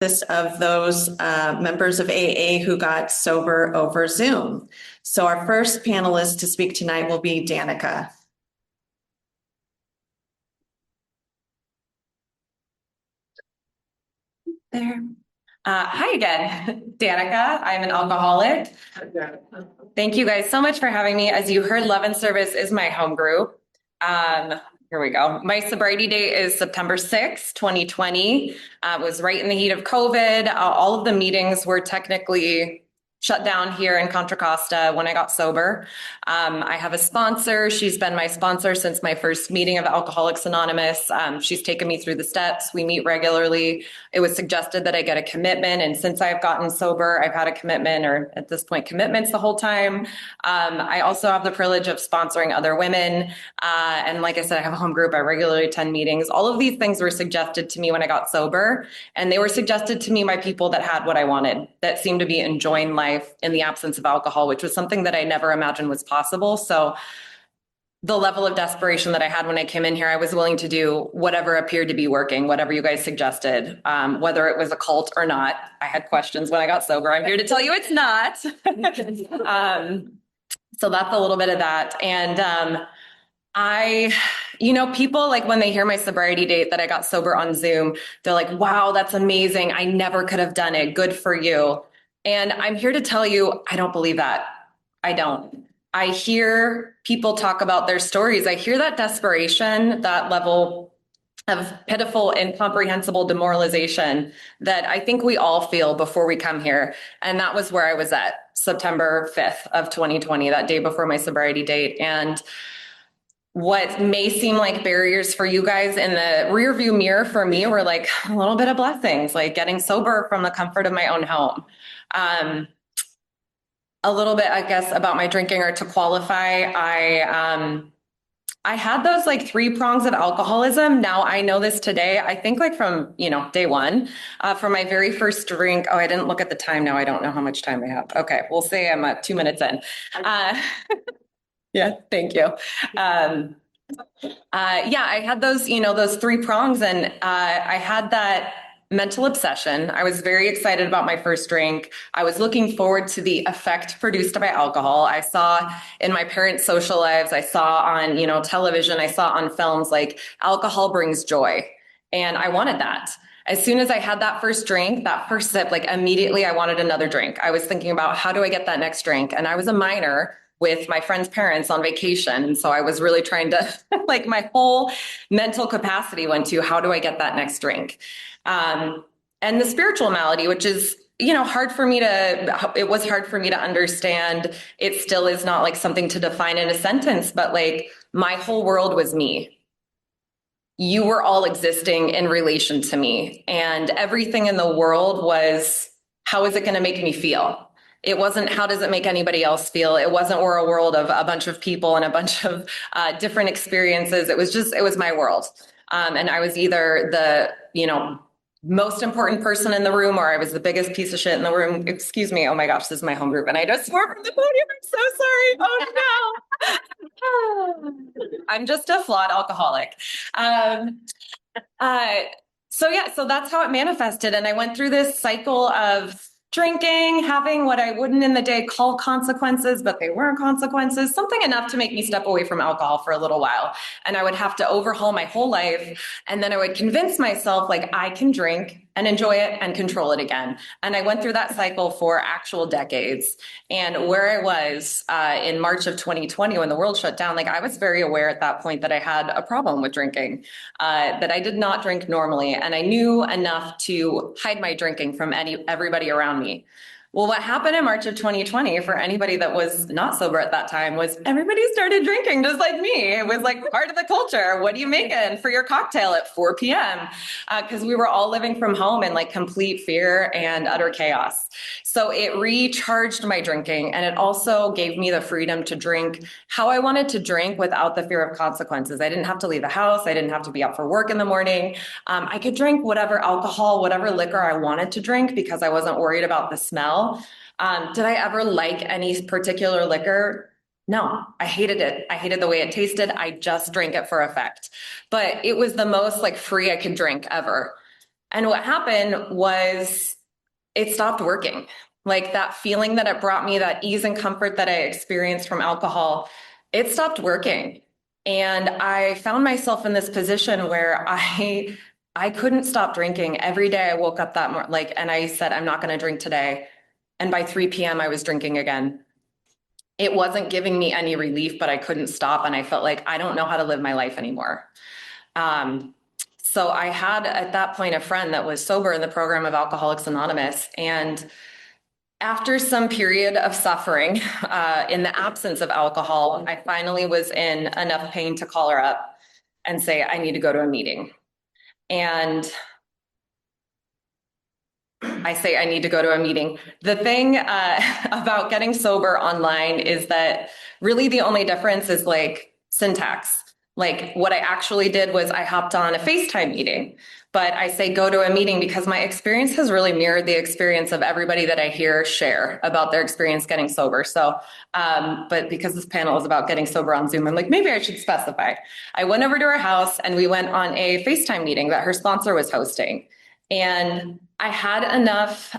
list of those members of AA who got sober over Zoom. So our first panelist to speak tonight will be Danica. There. Hi again, Danica. I'm an alcoholic. Thank you guys so much for having me. As you heard, Love and Service is my home group. Here we go. My sobriety date is September 6th, 2020. It was right in the heat of COVID. All of the meetings were technically shut down here in Contra Costa when I got sober. I have a sponsor. She's been my sponsor since my first meeting of Alcoholics Anonymous. She's taken me through the steps. We meet regularly. It was suggested that I get a commitment. And since I've gotten sober, I've had a commitment, or at this point, commitments the whole time. I also have the privilege of sponsoring other women. And like I said, I have a home group. I regularly attend meetings. All of these things were suggested to me when I got sober. And they were suggested to me by people that had what I wanted, that seemed to be enjoying life in the absence of alcohol, which was something that I never imagined was possible. So the level of desperation that I had when I came in here, I was willing to do whatever appeared to be working, whatever you guys suggested, whether it was a cult or not. I had questions when I got sober. I'm here to tell you it's not. So that's a little bit of that. And people, like, when they hear my sobriety date that I got sober on Zoom, they're like, wow, that's amazing. I never could have done it. Good for you. And I'm here to tell you, I don't believe that. I don't. I hear people talk about their stories. I hear that desperation, that level of pitiful, incomprehensible demoralization that I think we all feel before we come here. And that was where I was at September 5th of 2020, that day before my sobriety date. And what may seem like barriers for you guys in the rearview mirror for me were like a little bit of blessings, like getting sober from the comfort of my own home. A little bit, I guess, about my drinking, or to qualify, I had those like three prongs of alcoholism. Now I know this today. I think like from, day one, for my very first drink. Oh, I didn't look at the time now. I don't know how much time I have. Okay, we'll say I'm at 2 minutes in. Yeah, thank you. I had those three prongs, and I had that mental obsession. I was very excited about my first drink. I was looking forward to the effect produced by alcohol. I saw in my parents' social lives, I saw on, television, I saw on films, like, alcohol brings joy. And I wanted that. As soon as I had that first drink, that first sip, like, immediately I wanted another drink. I was thinking about, how do I get that next drink? And I was a minor with my friend's parents on vacation. And so I was really trying to, like, my whole mental capacity went to, how do I get that next drink? And the spiritual malady, which is, it was hard for me to understand. It still is not like something to define in a sentence, but like, my whole world was me. You were all existing in relation to me, and everything in the world was, how is it going to make me feel? It wasn't, how does it make anybody else feel? It wasn't, we're a world of a bunch of people and a bunch of different experiences. It was my world. And I was either the, most important person in the room, or I was the biggest piece of shit in the room. Excuse me. Oh my gosh, this is my home group. And I just swore from the podium. I'm so sorry. Oh no. I'm just a flawed alcoholic. So that's how it manifested. And I went through this cycle of drinking, having what I wouldn't in the day call consequences, but they weren't consequences, something enough to make me step away from alcohol for a little while. And I would have to overhaul my whole life. And then I would convince myself, like, I can drink and enjoy it and control it again. And I went through that cycle for actual decades. And where I was in March of 2020, when the world shut down, like, I was very aware at that point that I had a problem with drinking, that I did not drink normally. And I knew enough to hide my drinking from everybody around me. Well, what happened in March of 2020, for anybody that was not sober at that time, was everybody started drinking just like me. It was like part of the culture. What are you making for your cocktail at 4 p.m.? Because we were all living from home in like complete fear and utter chaos. So it recharged my drinking, and it also gave me the freedom to drink how I wanted to drink without the fear of consequences. I didn't have to leave the house. I didn't have to be up for work in the morning. I could drink whatever alcohol, whatever liquor I wanted to drink, because I wasn't worried about the smell. Did I ever like any particular liquor? No, I hated it. I hated the way it tasted. I just drank it for effect. But it was the most like free I could drink ever. And what happened was it stopped working. Like that feeling that it brought me, that ease and comfort that I experienced from alcohol, it stopped working. And I found myself in this position where I couldn't stop drinking. Every day I woke up that morning, like, and I said, I'm not going to drink today. And by 3 p.m., I was drinking again. It wasn't giving me any relief, but I couldn't stop. And I felt like I don't know how to live my life anymore. Um, so I had at that point a friend that was sober in the program of Alcoholics Anonymous. And after some period of suffering, in the absence of alcohol, I finally was in enough pain to call her up and say, I need to go to a meeting. And I say I need to go to a meeting. The thing about getting sober online is that really the only difference is like syntax. Like what I actually did was I hopped on a FaceTime meeting, but I say go to a meeting because my experience has really mirrored the experience of everybody that I hear share about their experience getting sober. So, but because this panel is about getting sober on Zoom, I'm like, maybe I should specify. I went over to her house and we went on a FaceTime meeting that her sponsor was hosting. And I had enough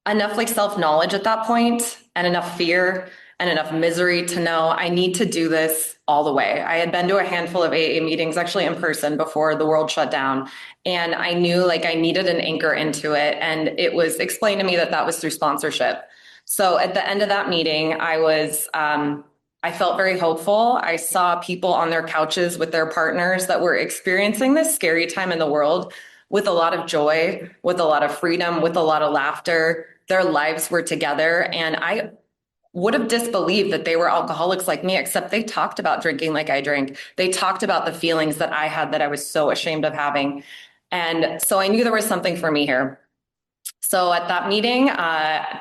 like self-knowledge at that point and enough fear and enough misery to know I need to do this all the way. I had been to a handful of AA meetings actually in person before the world shut down. And I knew like I needed an anchor into it. And it was explained to me that that was through sponsorship. So at the end of that meeting, I felt very hopeful. I saw people on their couches with their partners that were experiencing this scary time in the world with a lot of joy, with a lot of freedom, with a lot of laughter. Their lives were together. And I would have disbelieved that they were alcoholics like me, except they talked about drinking like I drank. They talked about the feelings that I had that I was so ashamed of having. And so I knew there was something for me here. So at that meeting,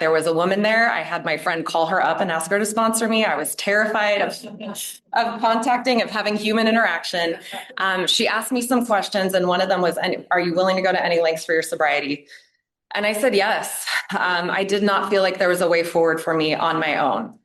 there was a woman there. I had my friend call her up and ask her to sponsor me. I was terrified of contacting, of having human interaction. She asked me some questions, and one of them was, are you willing to go to any lengths for your sobriety? And I said, yes. I did not feel like there was a way forward for me on my own.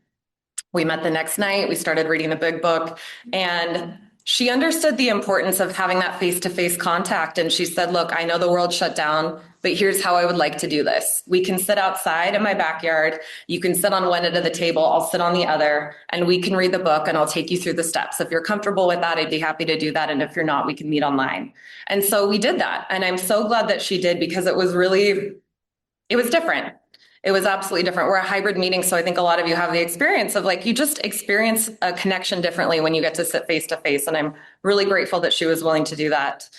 We met the next night. We started reading the big book, and she understood the importance of having that face-to-face contact. And she said, look, I know the world shut down, but here's how I would like to do this. We can sit outside in my backyard. You can sit on one end of the table. I'll sit on the other, and we can read the book and I'll take you through the steps. If you're comfortable with that, I'd be happy to do that. And if you're not, we can meet online. And so we did that. And I'm so glad that she did, because it was different. It was absolutely different. We're a hybrid meeting, so I think a lot of you have the experience of like, you just experience a connection differently when you get to sit face to face. And I'm really grateful that she was willing to do that.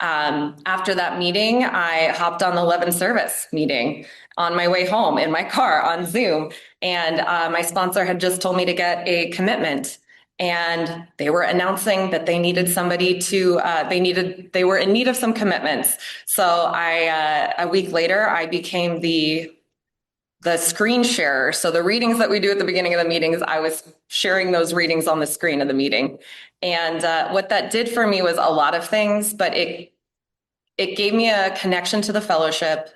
After that meeting, I hopped on the 11 service meeting on my way home in my car on Zoom. And my sponsor had just told me to get a commitment. And they were announcing that they needed somebody to, they were in need of some commitments. So a week later, I became the screen sharer. So the readings that we do at the beginning of the meetings, I was sharing those readings on the screen of the meeting. And what that did for me was a lot of things, but it gave me a connection to the fellowship.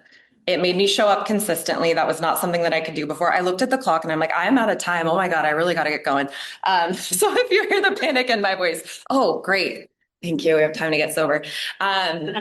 It made me show up consistently. That was not something that I could do before. I looked at the clock and I'm like, I'm out of time. Oh my God, I really got to get going. So if you hear the panic in my voice, oh, great. Thank you. We have time to get sober. And,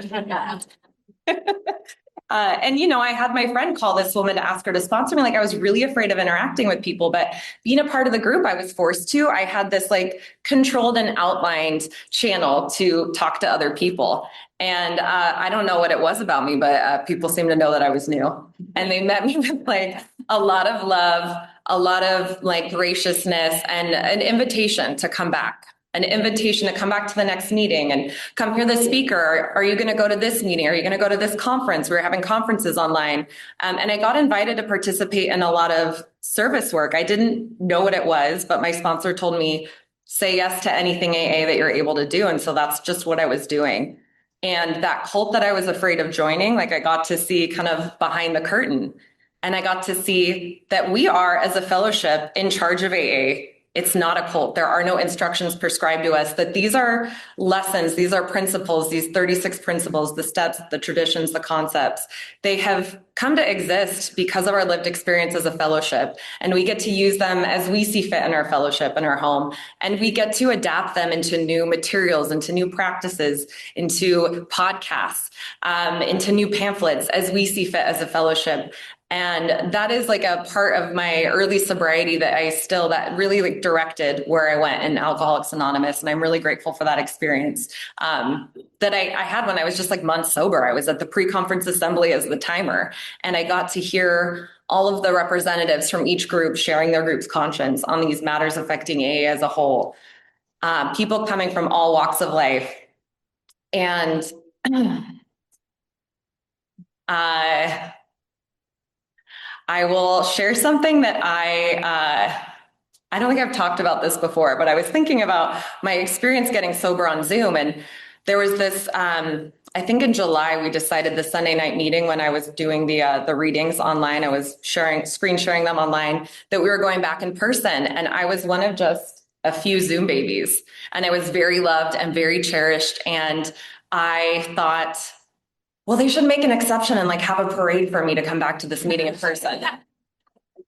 I had my friend call this woman to ask her to sponsor me. Like, I was really afraid of interacting with people, but being a part of the group, I was forced to. I had this like controlled and outlined channel to talk to other people. And I don't know what it was about me, but people seemed to know that I was new. And they met me with like a lot of love, a lot of like graciousness, and an invitation to come back. An invitation to come back to the next meeting and come hear the speaker. Are you going to go to this meeting? Are you going to go to this conference? We were having conferences online. And I got invited to participate in a lot of service work. I didn't know what it was, but my sponsor told me, say yes to anything AA that you're able to do. And so that's just what I was doing. And that cult that I was afraid of joining, like I got to see kind of behind the curtain. And I got to see that we are, as a fellowship, in charge of AA. It's not a cult. There are no instructions prescribed to us, that these are lessons, these are principles, these 36 principles, the steps, the traditions, the concepts. They have come to exist because of our lived experience as a fellowship. And we get to use them as we see fit in our fellowship, in our home. And we get to adapt them into new materials, into new practices, into podcasts, into new pamphlets as we see fit as a fellowship. And that is like a part of my early sobriety that really like directed where I went in Alcoholics Anonymous. And I'm really grateful for that experience that I had when I was just like months sober. I was at the pre-conference assembly as the timer, and I got to hear all of the representatives from each group sharing their group's conscience on these matters affecting AA as a whole. People coming from all walks of life. And I will share something that I don't think I've talked about this before, but I was thinking about my experience getting sober on Zoom. And there was this, I think in July, we decided the Sunday night meeting when I was doing the readings online, I was screen sharing them online, that we were going back in person. And I was one of just a few Zoom babies. And I was very loved and very cherished. And I thought, well, they should make an exception and like have a parade for me to come back to this meeting in person.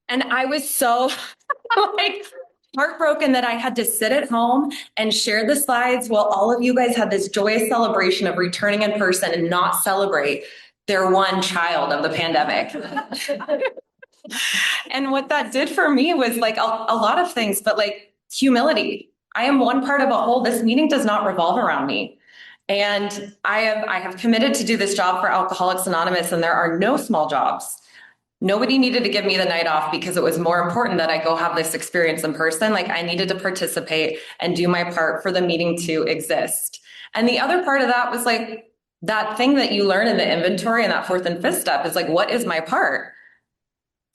And I was so like heartbroken that I had to sit at home and share the slides while all of you guys had this joyous celebration of returning in person and not celebrate their one child of the pandemic. And what that did for me was like a lot of things, but like humility. I am one part of a whole. This meeting does not revolve around me. And I have committed to do this job for Alcoholics Anonymous, and there are no small jobs. Nobody needed to give me the night off because it was more important that I go have this experience in person. Like I needed to participate and do my part for the meeting to exist. And the other part of that was like that thing that you learn in the inventory and that fourth and fifth step is like, what is my part?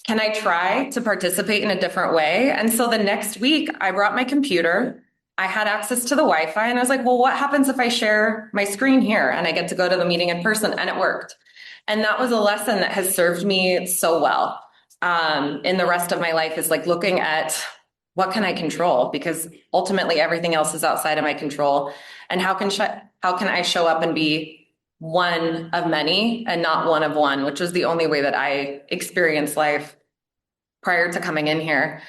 Can I try to participate in a different way? And so the next week I brought my computer. I had access to the Wi-Fi, and I was like, well, what happens if I share my screen here and I get to go to the meeting in person? And it worked. And that was a lesson that has served me so well in the rest of my life, is like looking at what can I control? Because ultimately everything else is outside of my control. And how can I show up and be one of many and not one of one, which was the only way that I experienced life prior to coming in here.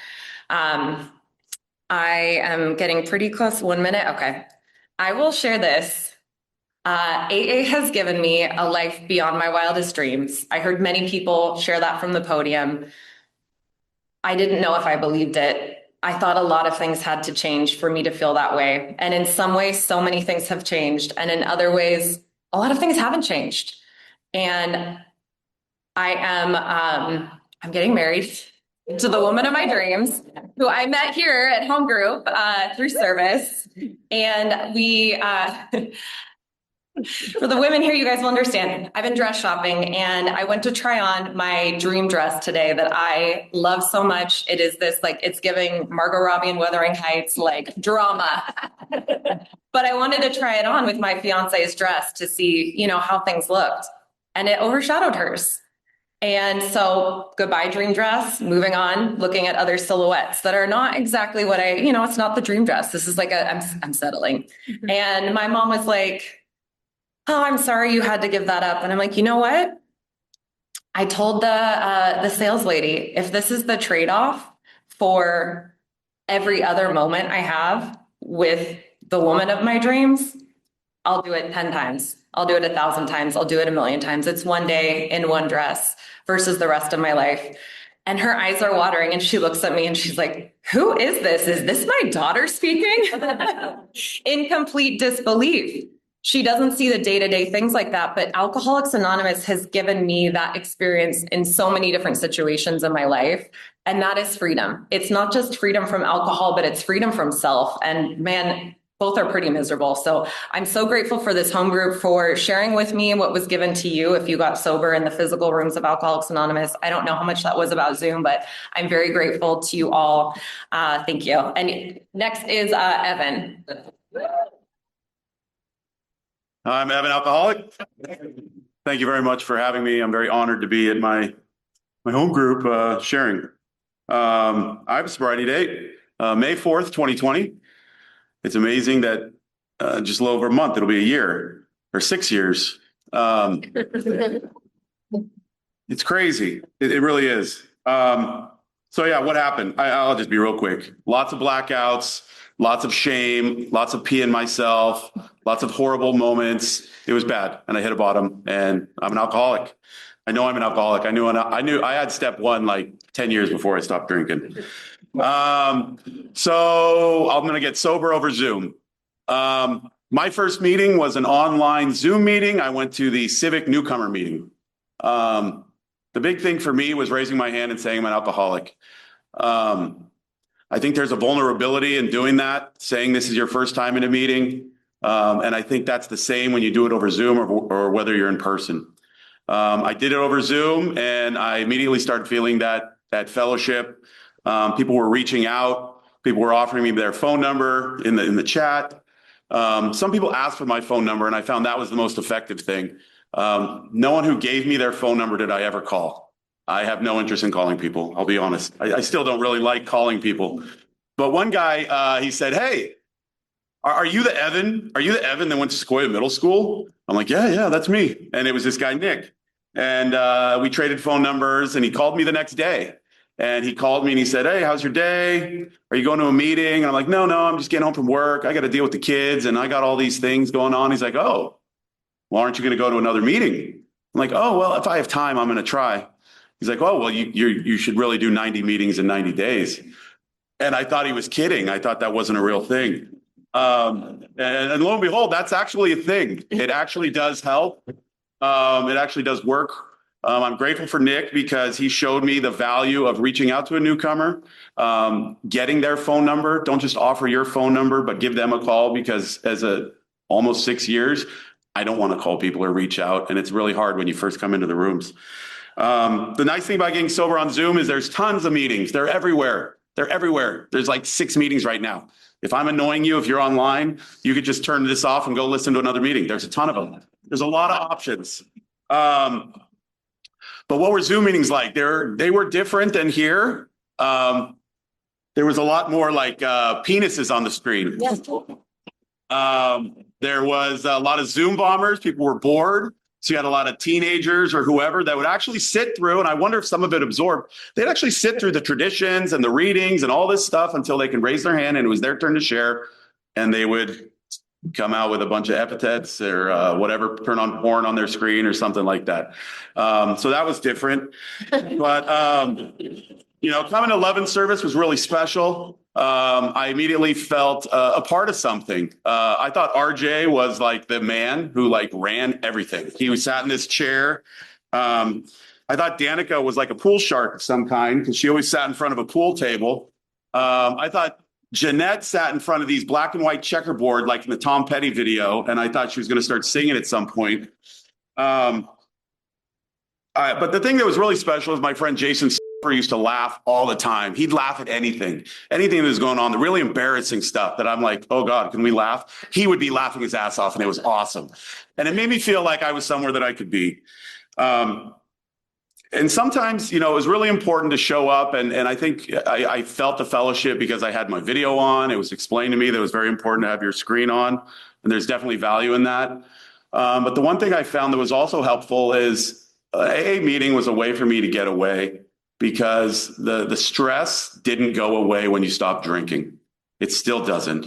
I am getting pretty close. 1 minute. Okay. I will share this. AA has given me a life beyond my wildest dreams. I heard many people share that from the podium. I didn't know if I believed it. I thought a lot of things had to change for me to feel that way. And in some ways, so many things have changed. And in other ways, a lot of things haven't changed. And I'm getting married to the woman of my dreams, who I met here at home group through service. And we, for the women here, you guys will understand, I've been dress shopping and I went to try on my dream dress today that I love so much. It is this, like, it's giving Margot Robbie and Wuthering Heights, like, drama. But I wanted to try it on with my fiance's dress to see, you know, how things looked. And it overshadowed hers. And so goodbye dream dress, moving on, looking at other silhouettes that are not exactly what it's not the dream dress. This is like I'm settling. Mm-hmm. And my mom was like, oh, I'm sorry you had to give that up. And I'm like, you know what? I told the sales lady, if this is the trade-off for every other moment I have with the woman of my dreams, I'll do it 10 times. I'll do it 1,000 times. I'll do it 1,000,000 times. It's one day in one dress versus the rest of my life. And her eyes are watering and she looks at me and she's like, who is this? Is this my daughter speaking? In complete disbelief. She doesn't see the day-to-day things like that, but Alcoholics Anonymous has given me that experience in so many different situations in my life. And that is freedom. It's not just freedom from alcohol, but it's freedom from self. And man, both are pretty miserable. So I'm so grateful for this home group for sharing with me what was given to you if you got sober in the physical rooms of Alcoholics Anonymous. I don't know how much that was about Zoom, but I'm very grateful to you all. Thank you. And next is Evan. I'm Evan, alcoholic. Thank you very much for having me. I'm very honored to be at my home group sharing. I have a sobriety date. May 4th, 2020. It's amazing that just a little over a month, it'll be a year or 6 years. It's crazy. It really is. So yeah, what happened? I'll just be real quick. Lots of blackouts, lots of shame, lots of peeing myself, lots of horrible moments. It was bad, and I hit a bottom, and I'm an alcoholic. I know I'm an alcoholic. I knew I had step one like 10 years before I stopped drinking. So I'm going to get sober over Zoom. My first meeting was an online Zoom meeting. I went to the Civic Newcomer meeting. The big thing for me was raising my hand and saying I'm an alcoholic. I think there's a vulnerability in doing that, saying this is your first time in a meeting. And I think that's the same when you do it over Zoom or whether you're in person. I did it over Zoom, and I immediately started feeling that fellowship. People were reaching out. People were offering me their phone number in the chat. Some people asked for my phone number, and I found that was the most effective thing. No one who gave me their phone number did I ever call. I have no interest in calling people. I'll be honest. I still don't really like calling people. But one guy, he said, "Hey, are you the Evan? Are you the Evan that went to Sequoia Middle School?" I'm like, yeah, that's me. And it was this guy, Nick. And we traded phone numbers, and he called me the next day. And he called me and he said, "Hey, how's your day? Are you going to a meeting?" And I'm like, no, I'm just getting home from work. I got to deal with the kids, and I got all these things going on. He's like, "Oh, well, aren't you going to go to another meeting?" I'm like, "Oh, well, if I have time, I'm going to try." He's like, "Oh, well, you should really do 90 meetings in 90 days. And I thought he was kidding. I thought that wasn't a real thing. And lo and behold, that's actually a thing. It actually does help. It actually does work. I'm grateful for Nick because he showed me the value of reaching out to a newcomer, getting their phone number. Don't just offer your phone number, but give them a call, because as almost 6 years, I don't want to call people or reach out. And it's really hard when you first come into the rooms. The nice thing about getting sober on Zoom is there's tons of meetings. They're everywhere. There's like 6 meetings right now. If I'm annoying you, if you're online, you could just turn this off and go listen to another meeting. There's a ton of them. There's a lot of options. But what were Zoom meetings like? They were different than here. There was a lot more like penises on the screen. Yes. There was a lot of Zoom bombers. People were bored. So you had a lot of teenagers or whoever that would actually sit through, and I wonder if some of it absorbed. They'd actually sit through the traditions and the readings and all this stuff until they can raise their hand and it was their turn to share. And they would come out with a bunch of epithets or whatever, turn on porn on their screen or something like that. So that was different. But, coming to 11 service was really special. I immediately felt a part of something. I thought RJ was like the man who like ran everything. He was sat in this chair. I thought Danica was like a pool shark of some kind because she always sat in front of a pool table. I thought Jeanette sat in front of these black and white checkerboard like in the Tom Petty video, and I thought she was going to start singing at some point. But the thing that was really special is my friend Jason used to laugh all the time. He'd laugh at anything that was going on, the really embarrassing stuff that I'm like, oh God, can we laugh? He would be laughing his ass off, and it was awesome. And it made me feel like I was somewhere that I could be. And sometimes, it was really important to show up. And I think I felt the fellowship because I had my video on. It was explained to me that it was very important to have your screen on. And there's definitely value in that. But the one thing I found that was also helpful is AA meeting was a way for me to get away, because the stress didn't go away when you stopped drinking. It still doesn't.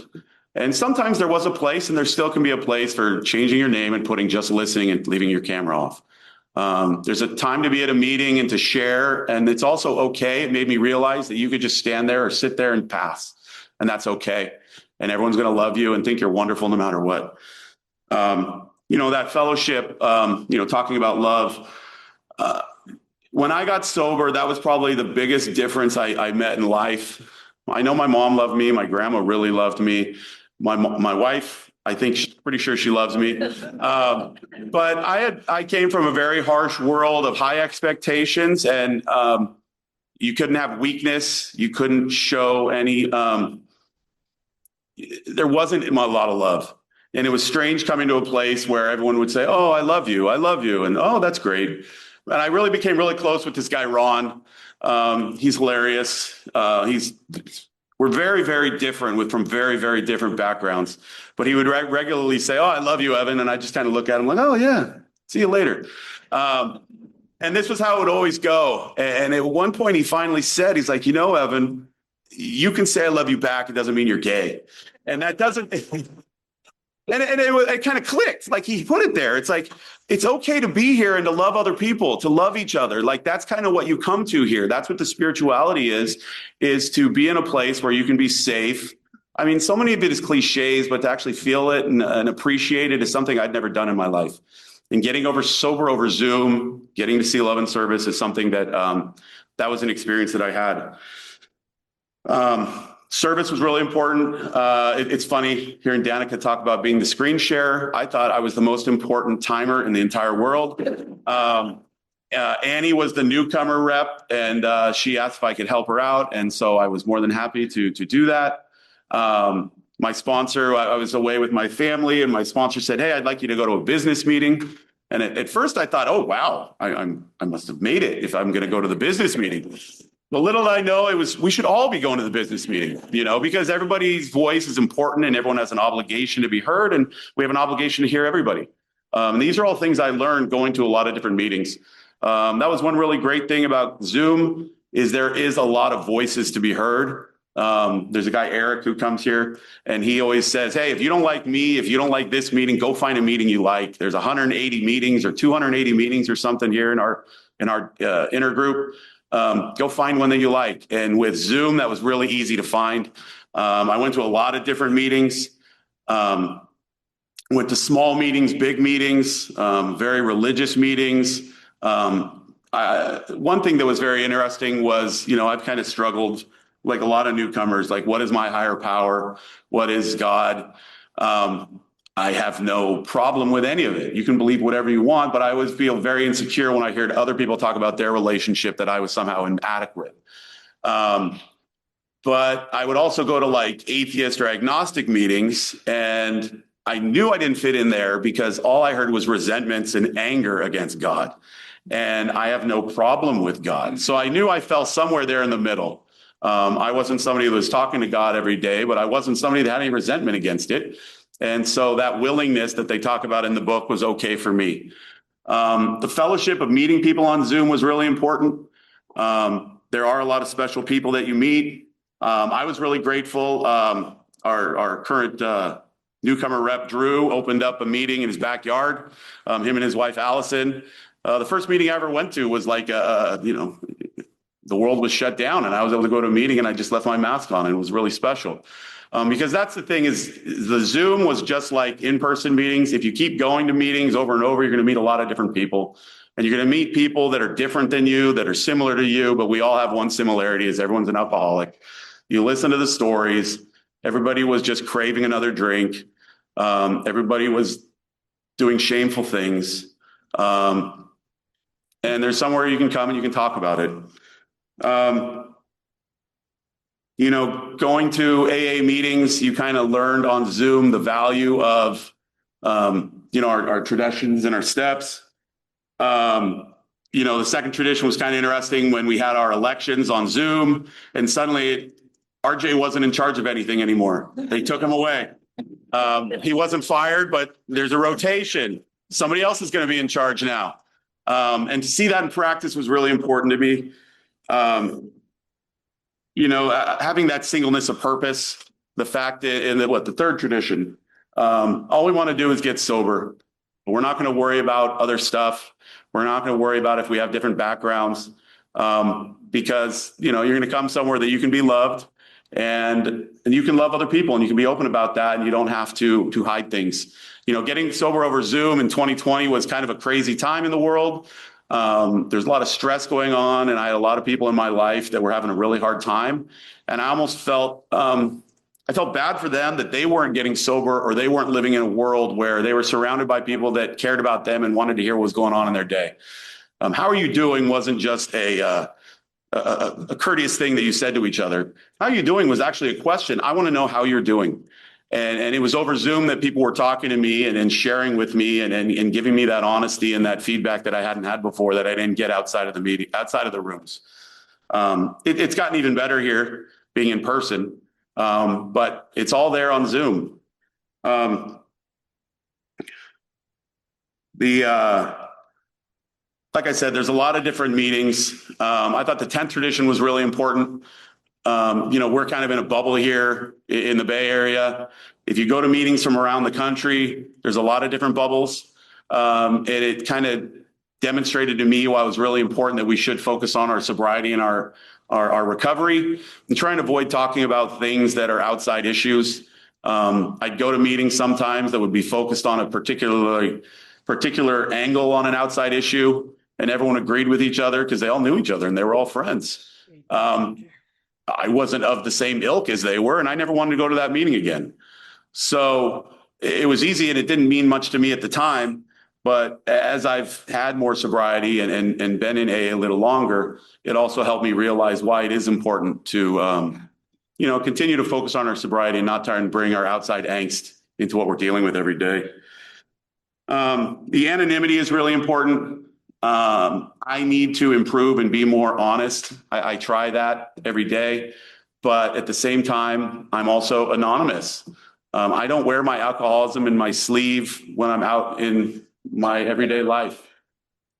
And sometimes there was a place, and there still can be a place for changing your name and putting just listening and leaving your camera off. There's a time to be at a meeting and to share, and it's also okay. It made me realize that you could just stand there or sit there and pass, and that's okay. And everyone's going to love you and think you're wonderful no matter what. That fellowship, talking about love, when I got sober, that was probably the biggest difference I met in life. I know my mom loved me. My grandma really loved me. My wife, I think she's pretty sure she loves me. But I came from a very harsh world of high expectations, and you couldn't have weakness. You couldn't show any, there wasn't a lot of love. And it was strange coming to a place where everyone would say, "Oh, I love you. I love you." And, "Oh, that's great." And I really became really close with this guy, Ron. He's hilarious. He's were very, very different from very, very different backgrounds. But he would regularly say, "Oh, I love you, Evan." And I just kind of look at him like, "Oh, yeah, see you later." And this was how it would always go. And at one point he finally said, he's like, Evan, you can say I love you back. It doesn't mean you're gay. And that doesn't, it kind of clicked. Like he put it there. It's like, it's okay to be here and to love other people, to love each other. Like that's kind of what you come to here. That's what the spirituality is to be in a place where you can be safe. I mean, so many of it is cliches, but to actually feel it and appreciate it is something I'd never done in my life. And getting sober over Zoom, getting to see love and service is something that that was an experience that I had. Service was really important. It's funny hearing Danica talk about being the screen share. I thought I was the most important timer in the entire world. Annie was the newcomer rep, and she asked if I could help her out, and so I was more than happy to do that. My sponsor, I was away with my family, and my sponsor said, "Hey, I'd like you to go to a business meeting." And at first I thought, "Oh, wow, I must have made it if I'm going to go to the business meeting." But little did I know we should all be going to the business meeting, because everybody's voice is important and everyone has an obligation to be heard, and we have an obligation to hear everybody. And these are all things I learned going to a lot of different meetings. That was one really great thing about Zoom is there is a lot of voices to be heard. There's a guy, Eric, who comes here and he always says, "Hey, if you don't like me, if you don't like this meeting, go find a meeting you like." There's 180 meetings or 280 meetings or something here in our inner group. Go find one that you like. And with Zoom, that was really easy to find. I went to a lot of different meetings, went to small meetings, big meetings, very religious meetings. One thing that was very interesting was, I've kind of struggled like a lot of newcomers, like what is my higher power? What is God? I have no problem with any of it. You can believe whatever you want, but I always feel very insecure when I hear other people talk about their relationship that I was somehow inadequate. But I would also go to like atheist or agnostic meetings, and I knew I didn't fit in there because all I heard was resentments and anger against God. And I have no problem with God. So I knew I fell somewhere there in the middle. I wasn't somebody who was talking to God every day, but I wasn't somebody that had any resentment against it. And so that willingness that they talk about in the book was okay for me. The fellowship of meeting people on Zoom was really important. There are a lot of special people that you meet. I was really grateful. Our current newcomer rep, Drew, opened up a meeting in his backyard, him and his wife, Allison. The first meeting I ever went to was like, the world was shut down and I was able to go to a meeting and I just left my mask on and it was really special. Because that's the thing is the Zoom was just like in-person meetings. If you keep going to meetings over and over, you're going to meet a lot of different people and you're going to meet people that are different than you, that are similar to you, but we all have one similarity is everyone's an alcoholic. You listen to the stories. Everybody was just craving another drink. Everybody was doing shameful things. And there's somewhere you can come and you can talk about it. Going to AA meetings, you kind of learned on Zoom the value of, our traditions and our steps. The second tradition was kind of interesting when we had our elections on Zoom and suddenly RJ wasn't in charge of anything anymore. They took him away. He wasn't fired, but there's a rotation. Somebody else is going to be in charge now. And to see that in practice was really important to me. Having that singleness of purpose, the fact that in the third tradition, all we want to do is get sober. We're not going to worry about other stuff. We're not going to worry about if we have different backgrounds, because, you're going to come somewhere that you can be loved and you can love other people and you can be open about that. And you don't have to hide things. Getting sober over Zoom in 2020 was kind of a crazy time in the world. There's a lot of stress going on and I had a lot of people in my life that were having a really hard time. And I almost felt, I felt bad for them that they weren't getting sober or they weren't living in a world where they were surrounded by people that cared about them and wanted to hear what was going on in their day. How are you doing wasn't just a courteous thing that you said to each other. How are you doing was actually a question. I want to know how you're doing. And it was over Zoom that people were talking to me and sharing with me and giving me that honesty and that feedback that I hadn't had before that I didn't get outside of the meeting, outside of the rooms. It's gotten even better here being in person. But it's all there on Zoom. Like I said, there's a lot of different meetings. I thought the 10th tradition was really important. We're kind of in a bubble here in the Bay Area. If you go to meetings from around the country, there's a lot of different bubbles. And it kind of demonstrated to me why it was really important that we should focus on our sobriety and our recovery and trying to avoid talking about things that are outside issues. I'd go to meetings sometimes that would be focused on a particular angle on an outside issue, and everyone agreed with each other because they all knew each other and they were all friends. I wasn't of the same ilk as they were, and I never wanted to go to that meeting again. So it was easy, and it didn't mean much to me at the time. But as I've had more sobriety and been in AA a little longer, it also helped me realize why it is important to, continue to focus on our sobriety and not try and bring our outside angst into what we're dealing with every day. The anonymity is really important. I need to improve and be more honest. I try that every day, but at the same time, I'm also anonymous. I don't wear my alcoholism in my sleeve when I'm out in my everyday life.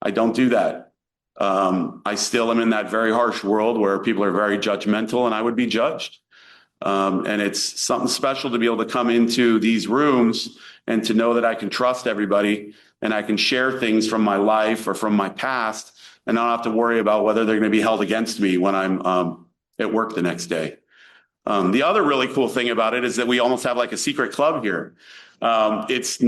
I don't do that. I still am in that very harsh world where people are very judgmental and I would be judged. And it's something special to be able to come into these rooms and to know that I can trust everybody and I can share things from my life or from my past and not have to worry about whether they're going to be held against me when I'm at work the next day. The other really cool thing about it is that we almost have like a secret club here. It's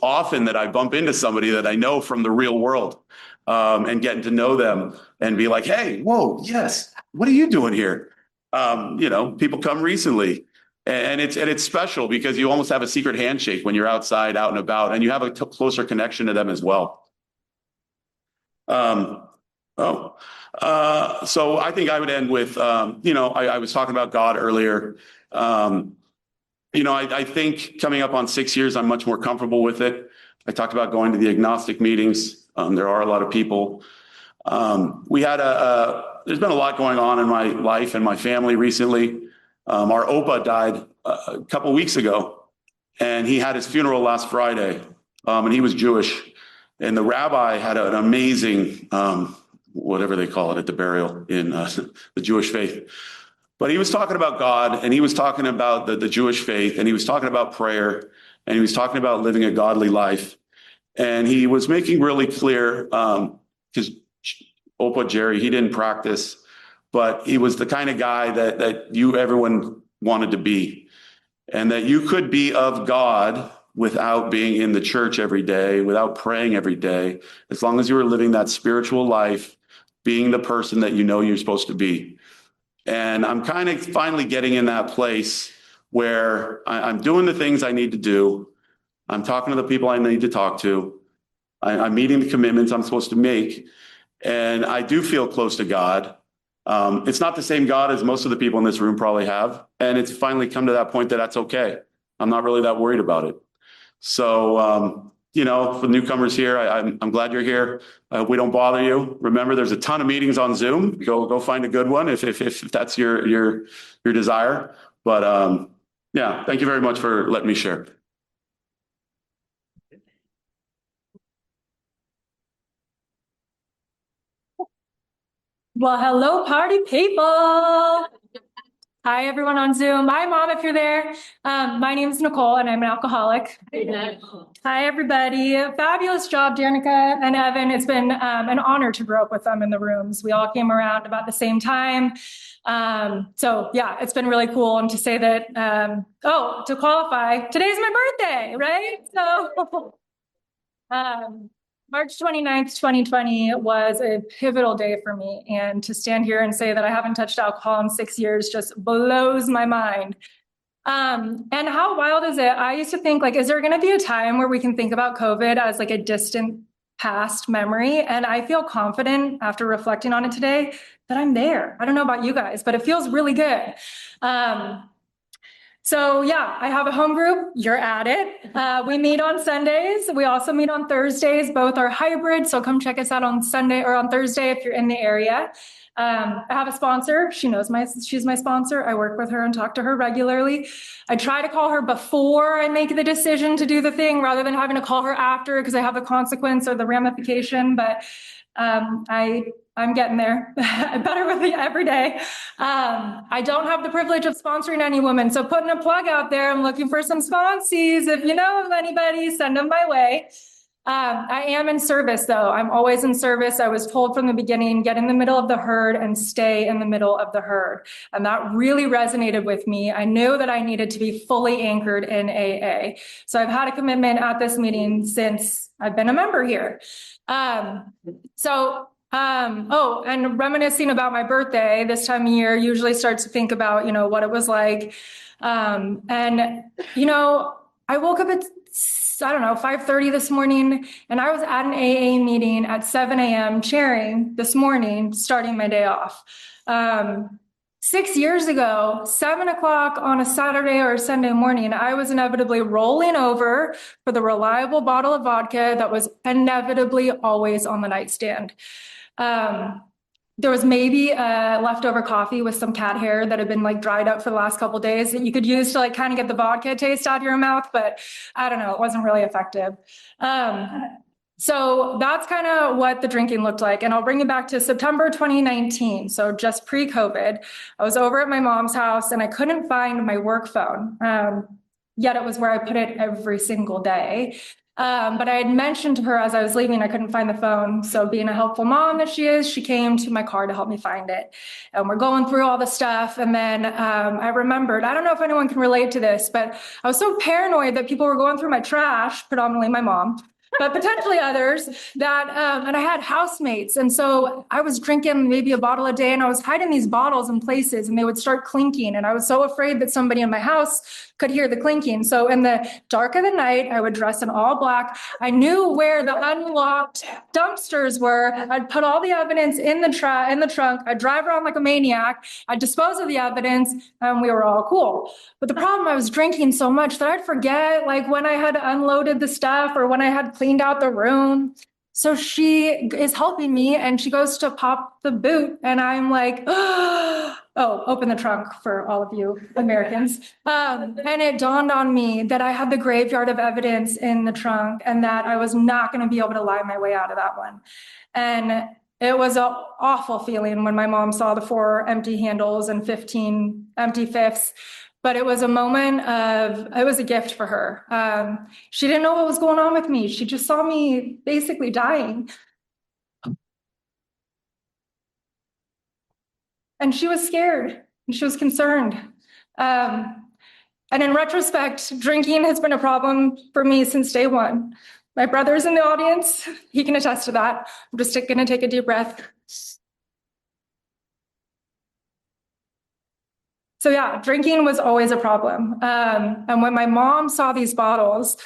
often that I bump into somebody that I know from the real world and getting to know them and be like, hey, whoa, yes, what are you doing here? People come recently. And it's special because you almost have a secret handshake when you're outside, out and about, and you have a closer connection to them as well. So I think I would end with, I was talking about God earlier. I think coming up on 6 years, I'm much more comfortable with it. I talked about going to the agnostic meetings. There are a lot of people. There's been a lot going on in my life and my family recently. Our Opa died a couple weeks ago, and he had his funeral last Friday, and he was Jewish. And the rabbi had an amazing, whatever they call it at the burial in the Jewish faith. But he was talking about God, and he was talking about the Jewish faith, and he was talking about prayer, and he was talking about living a godly life. And he was making really clear, because Opa Jerry, he didn't practice, but he was the kind of guy that everyone wanted to be, and that you could be of God without being in the church every day, without praying every day, as long as you were living that spiritual life, being the person that you know you're supposed to be. And I'm kind of finally getting in that place where I'm doing the things I need to do. I'm talking to the people I need to talk to. I'm meeting the commitments I'm supposed to make. And I do feel close to God. It's not the same God as most of the people in this room probably have. And it's finally come to that point that that's okay. I'm not really that worried about it. So, for newcomers here, I'm glad you're here. I hope we don't bother you. Remember, there's a ton of meetings on Zoom. Go find a good one if that's your desire. But thank you very much for letting me share. Well, hello, party people. Hi, everyone on Zoom. Hi, Mom, if you're there. My name is Nicole, and I'm an alcoholic. Hi, everybody. Fabulous job, Danica and Evan. It's been an honor to grow up with them in the rooms. We all came around about the same time. It's been really cool. And to say that, to qualify, today's my birthday, right? So March 29th, 2020 was a pivotal day for me. And to stand here and say that I haven't touched alcohol in 6 years just blows my mind. And how wild is it? I used to think, is there going to be a time where we can think about COVID as a distant past memory? And I feel confident after reflecting on it today that I'm there. I don't know about you guys, but it feels really good. I have a home group. You're at it. We meet on Sundays. We also meet on Thursdays. Both are hybrid. So come check us out on Sunday or on Thursday if you're in the area. I have a sponsor. She's my sponsor. I work with her and talk to her regularly. I try to call her before I make the decision to do the thing rather than having to call her after because I have the consequence or the ramification. But I'm getting there. Better with it every day. I don't have the privilege of sponsoring any women. So putting a plug out there, I'm looking for some sponsees. If you know of anybody, send them my way. I am in service though. I'm always in service. I was told from the beginning, get in the middle of the herd and stay in the middle of the herd. And that really resonated with me. I knew that I needed to be fully anchored in AA. So I've had a commitment at this meeting since I've been a member here. And reminiscing about my birthday this time of year, usually start to think about, what it was like. I woke up at 5:30 this morning, and I was at an AA meeting at 7 a.m. chairing this morning, starting my day off. 6 years ago, 7 o'clock on a Saturday or a Sunday morning, I was inevitably rolling over for the reliable bottle of vodka that was inevitably always on the nightstand. There was maybe a leftover coffee with some cat hair that had been dried up for the last couple of days that you could use to kind of get the vodka taste out of your mouth, but I don't know, it wasn't really effective. So that's kind of what the drinking looked like. And I'll bring you back to September 2019. So just pre-COVID, I was over at my mom's house and I couldn't find my work phone. Yet it was where I put it every single day. But I had mentioned to her as I was leaving, I couldn't find the phone. So being a helpful mom that she is, she came to my car to help me find it. And we're going through all the stuff. And then I remembered, I don't know if anyone can relate to this, but I was so paranoid that people were going through my trash, predominantly my mom, but potentially others, that, and I had housemates. And so I was drinking maybe a bottle a day and I was hiding these bottles in places and they would start clinking. And I was so afraid that somebody in my house could hear the clinking. So in the dark of the night, I would dress in all black. I knew where the unlocked dumpsters were. I'd put all the evidence in the trunk. I'd drive around like a maniac. I'd dispose of the evidence and we were all cool. But the problem, I was drinking so much that I'd forget when I had unloaded the stuff or when I had cleaned out the room. So she is helping me and she goes to pop the boot and I'm like, oh, open the trunk for all of you Americans. And it dawned on me that I had the graveyard of evidence in the trunk and that I was not going to be able to lie my way out of that one. And it was an awful feeling when my mom saw the 4 empty handles and 15 empty fifths. But it was a moment it was a gift for her. She didn't know what was going on with me. She just saw me basically dying. And she was scared and she was concerned. And in retrospect, drinking has been a problem for me since day one. My brother's in the audience. He can attest to that. I'm just going to take a deep breath. So yeah, drinking was always a problem. And when my mom saw these bottles,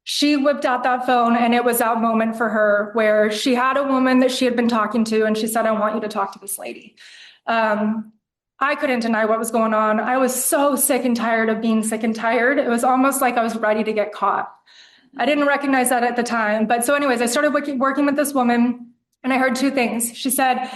she whipped out that phone and it was that moment for her where she had a woman that she had been talking to and she said, I want you to talk to this lady. I couldn't deny what was going on. I was so sick and tired of being sick and tired. It was almost like I was ready to get caught. I didn't recognize that at the time. But so anyways, I started working with this woman and I heard 2 things. She said,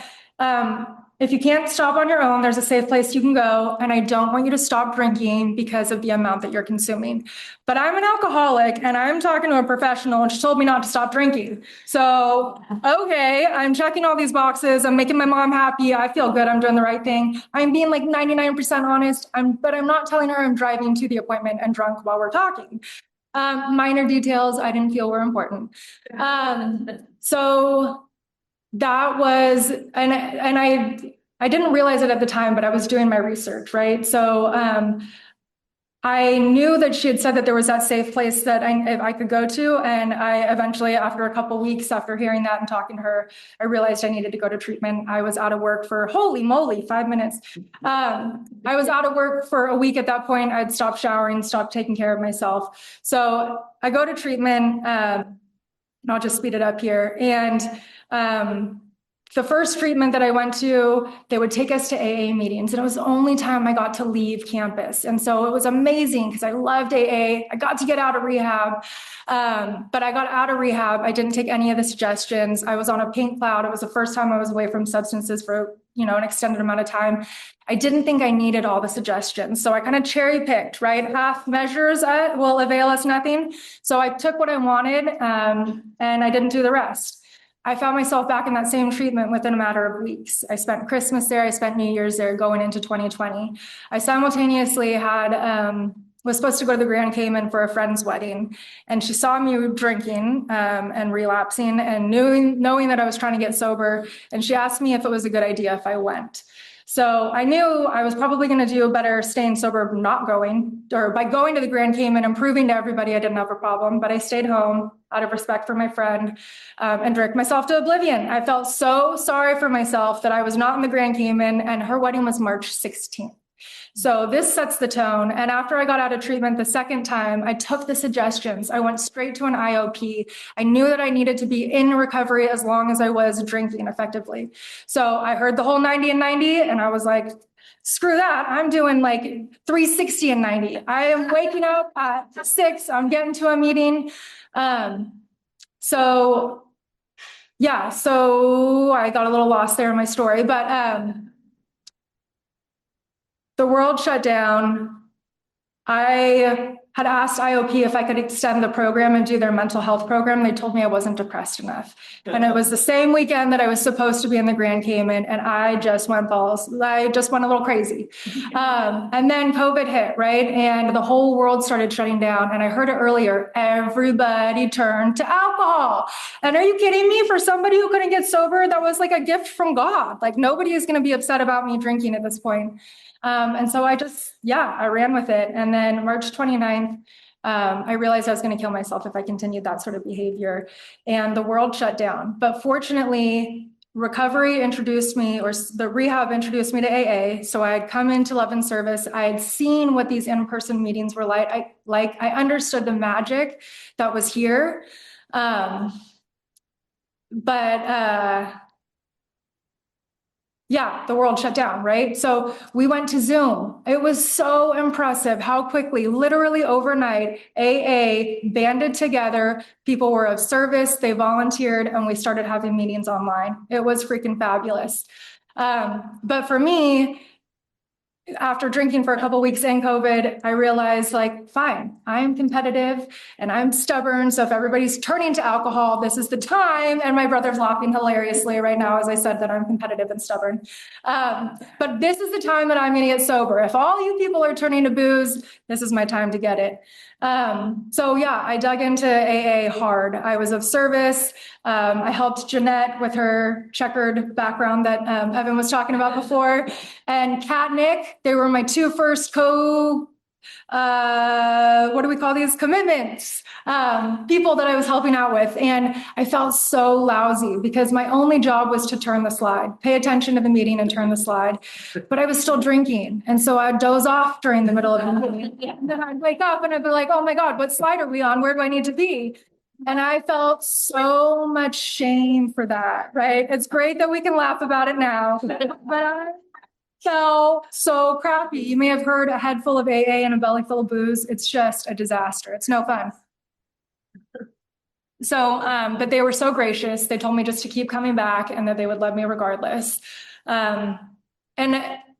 if you can't stop on your own, there's a safe place you can go. And I don't want you to stop drinking because of the amount that you're consuming. But I'm an alcoholic and I'm talking to a professional and she told me not to stop drinking. So, okay, I'm checking all these boxes. I'm making my mom happy. I feel good. I'm doing the right thing. I'm being 99% honest. But I'm not telling her I'm driving to the appointment and drunk while we're talking. Minor details I didn't feel were important. So that was, and I didn't realize it at the time, but I was doing my research, right? So I knew that she had said that there was that safe place that I could go to. And I eventually, after a couple of weeks after hearing that and talking to her, I realized I needed to go to treatment. I was out of work for, holy moly, 5 minutes. I was out of work for a week at that point. I'd stopped showering, stopped taking care of myself. So I go to treatment, and I'll just speed it up here. And the first treatment that I went to, they would take us to AA meetings, and it was the only time I got to leave campus. And so it was amazing because I loved AA. I got to get out of rehab. But I got out of rehab. I didn't take any of the suggestions. I was on a pink cloud. It was the first time I was away from substances for, an extended amount of time. I didn't think I needed all the suggestions. So I kind of cherry picked, right? Half measures will avail us nothing. So I took what I wanted, and I didn't do the rest. I found myself back in that same treatment within a matter of weeks. I spent Christmas there. I spent New Year's there going into 2020. I simultaneously was supposed to go to the Grand Cayman for a friend's wedding. And she saw me drinking and relapsing and knowing that I was trying to get sober. And she asked me if it was a good idea if I went. So I knew I was probably going to do better staying sober, not going, or by going to the Grand Cayman and proving to everybody I didn't have a problem. But I stayed home out of respect for my friend and drank myself to oblivion. I felt so sorry for myself that I was not in the Grand Cayman, and her wedding was March 16th. So this sets the tone. And after I got out of treatment the second time, I took the suggestions. I went straight to an IOP. I knew that I needed to be in recovery as long as I was drinking effectively. So I heard the whole 90 and 90, and I was like, screw that. I'm doing like 360 and 90. I am waking up at 6. I'm getting to a meeting. So I got a little lost there in my story, but the world shut down. I had asked IOP if I could extend the program and do their mental health program. They told me I wasn't depressed enough. And it was the same weekend that I was supposed to be in the Grand Cayman, and I just went a little crazy. And then COVID hit, right? And the whole world started shutting down. And I heard it earlier, everybody turned to alcohol. And are you kidding me? For somebody who couldn't get sober, that was like a gift from God. Like, nobody is going to be upset about me drinking at this point. And so I ran with it. And then March 29th, I realized I was going to kill myself if I continued that sort of behavior, and the world shut down. But fortunately, recovery introduced me, or the rehab introduced me to AA. So I had come into Love and Service. I had seen what these in-person meetings were like. I understood the magic that was here. The world shut down, right? So we went to Zoom. It was so impressive how quickly, literally overnight, AA banded together. People were of service, they volunteered, and we started having meetings online. It was freaking fabulous. But for me, after drinking for a couple of weeks in COVID, I realized, fine, I am competitive and I'm stubborn. So if everybody's turning to alcohol, this is the time. And my brother's laughing hilariously right now as I said that I'm competitive and stubborn. But this is the time that I'm going to get sober. If all you people are turning to booze, this is my time to get it. I dug into AA hard. I was of service. I helped Jeanette with her checkered background that Evan was talking about before. And Kat, Nick, they were my two first commitments, people that I was helping out with. And I felt so lousy because my only job was to turn the slide, pay attention to the meeting and turn the slide. But I was still drinking. And so I'd doze off during the middle of the meeting. And then I'd wake up and I'd be like, oh my God, what slide are we on? Where do I need to be? And I felt so much shame for that, right? It's great that we can laugh about it now, but I felt so crappy. You may have heard a head full of AA and a belly full of booze. It's just a disaster. It's no fun. So, but they were so gracious. They told me just to keep coming back and that they would love me regardless. And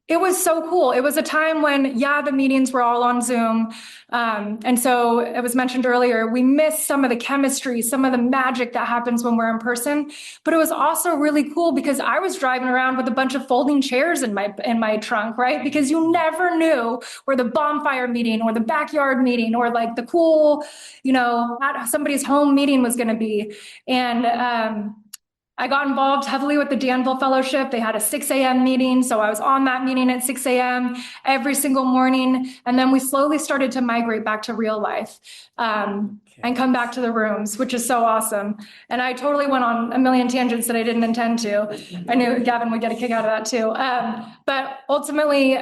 it was so cool. It was a time when, the meetings were all on Zoom. And so it was mentioned earlier, we missed some of the chemistry, some of the magic that happens when we're in person. But it was also really cool because I was driving around with a bunch of folding chairs in my trunk, right? Because you never knew where the bonfire meeting or the backyard meeting or the cool, at somebody's home meeting was going to be. And I got involved heavily with the Danville Fellowship. They had a 6 a.m. meeting. So I was on that meeting at 6 a.m. every single morning. And then we slowly started to migrate back to real life and come back to the rooms, which is so awesome. And I totally went on a million tangents that I didn't intend to. I knew Gavin would get a kick out of that too. But ultimately,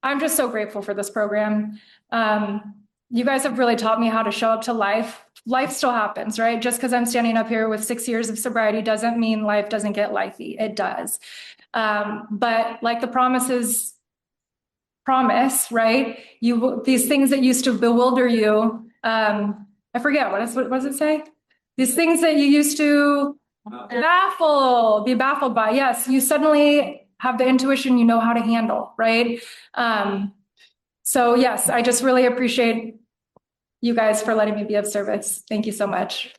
I'm just so grateful for this program. You guys have really taught me how to show up to life life still happens, right? Just because I'm standing up here with 6 years of sobriety doesn't mean life doesn't get lifey. It does. But like the promises promise, right? These things that used to bewilder you, I forget, what does it say? These things that you used to be baffled by. Yes, you suddenly have the intuition you know how to handle, right? So yes, I just really appreciate you guys for letting me be of service. Thank you so much.